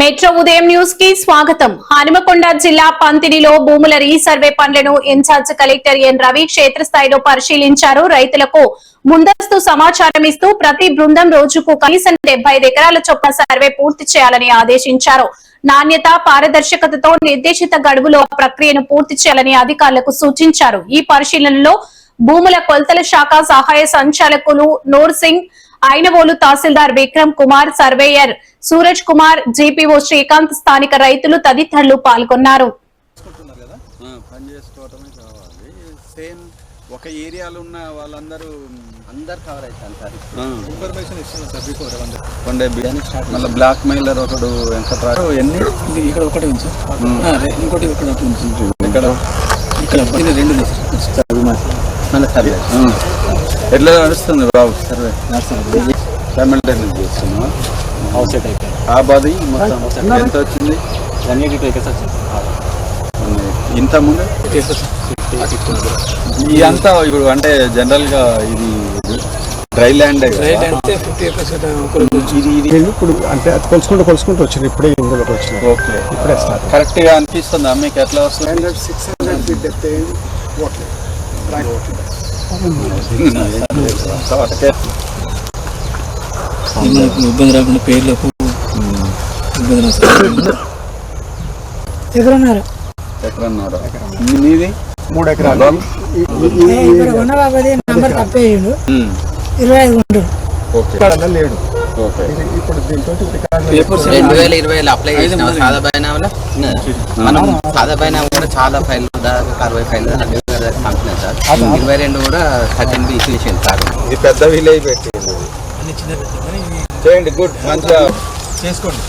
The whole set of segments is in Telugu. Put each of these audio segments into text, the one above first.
మెట్రో ఉదయం న్యూస్ కి స్వాగతం. హనుమకొండ జిల్లా పంతిడిలో భూముల రీసర్వే పనులను ఇన్ఛార్జ్ కలెక్టర్ ఎన్ రవి క్షేత్రస్థాయిలో పరిశీలించారు. రైతులకు ముందస్తు సమాచారం ఇస్తూ ప్రతి బృందం రోజుకు కనీసం 75 ఎకరాల చొప్పున సర్వే పూర్తి చేయాలని ఆదేశించారు. నాణ్యత, పారదర్శకతతో నిర్దేశిత గడువులో ప్రక్రియను పూర్తి చేయాలని అధికారులకు సూచించారు. ఈ పరిశీలనలో భూముల కొలతల శాఖ సహాయ సంచాలకులు నూర్ సింగ్, ఐనవోలు తహసీల్దార్ విక్రమ్ కుమార్, సర్వేయర్ సూరజ్ కుమార్, జీపీఓ శ్రీకాంత్, స్థానిక రైతులు తదితరులు పాల్గొన్నారు. ఒక ఏరియాలో ఉన్న వాళ్ళందరూ కవర్ అవుతారు సార్. ఇన్ఫర్మేషన్ ఇస్తున్నాం సార్ బిఫోర్ మళ్ళీ బ్లాక్ మెయిలర్ ఒకడు వెంకట్రావు ఎన్ని ఇక్కడ ఒకటి ఉంది సార్, ఇంకోటి ఇక్కడ ఉంది. ఇక్కడ ఇక్కడ రెండు మళ్ళీ సర్వే ఎట్లా నడుస్తుంది బాబు సర్వే? సైమల్టేనియస్ చేస్తున్నాం. హౌస్ సెట్ అయిపోయింది. ఆ బాధ మొత్తం ఎంత వచ్చింది? 182 acres వచ్చింది. ఇంత ముందు ఈ అంతా ఇప్పుడు అంటే జనరల్ గా ఇది డ్రై ల్యాండ్ అంటే 50 acres ఇప్పుడు అంటే అది కొలుసుకుంటూ వచ్చింది. ఇప్పుడే ఇందులోకి వచ్చింది. ఓకే, ఇప్పుడే స్టార్ట్. కరెక్ట్ గా అనిపిస్తుంది మీకు ఎట్లా వస్తుంది? 600 feet depth ఇబ్బంది రాకుండా పేర్లకు ఇబ్బంది ఎకరన్నర. మీది 3 ఎకరాలు. లేడు. ఇప్పుడు దీంతో 2020 అప్లై చేసినాం. సాదా బైనామా మనం సాదా బైనామా కూడా చాలా ఫైల్ 60 ఫైల్ పంపినాం సార్. 22 కూడా 13 ఇచ్చేసాను సార్. ఇది పెద్ద విలేజ్ పెట్టింది. చేయండి, గుడ్, మంచిగా చేసుకోండి.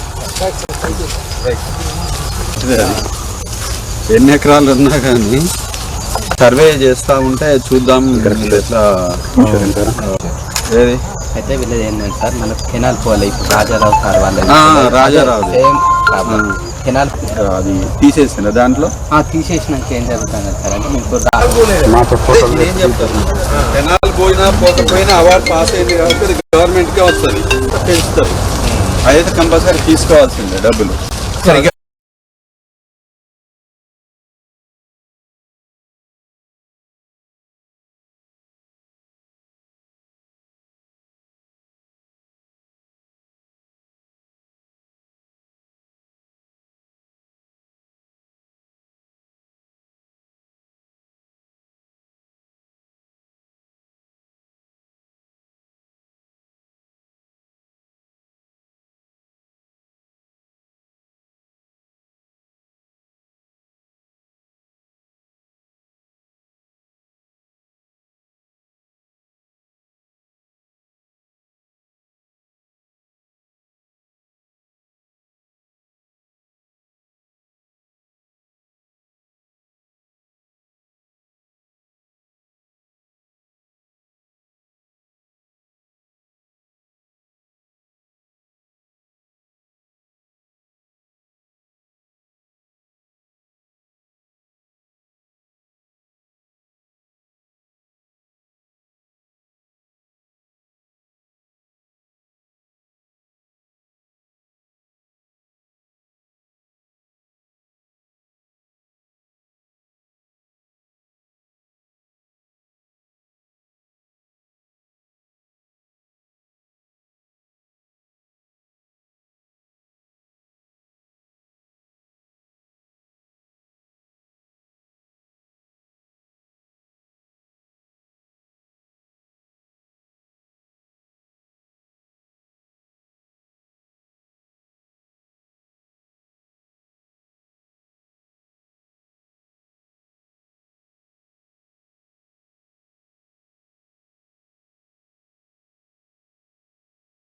ఎన్ని ఎకరాలు ఉన్నా కానీ సర్వే చేస్తా ఉంటే చూద్దాం ఎట్లా. ఏది అయితే విలేజ్ ఏంటంటే సార్ మనకు కెనాల్ పోవాలి. ఇప్పుడు రాజారావు సార్ వాళ్ళ రాజారావు సేమ్ కెనాల్ అది తీసేసిన దాంట్లో తీసేసినాక ఏం జరుగుతుంది సార్ అంటే మీకు ఏం చెప్తారు? కెనాల్ పోయినా పోకపోయినా అవార్డు పాస్ అయింది కాబట్టి గవర్నమెంట్కే వస్తుంది, పెంచుతారు. అయితే కంపల్సరీ తీసుకోవాల్సిందే డబ్బులు.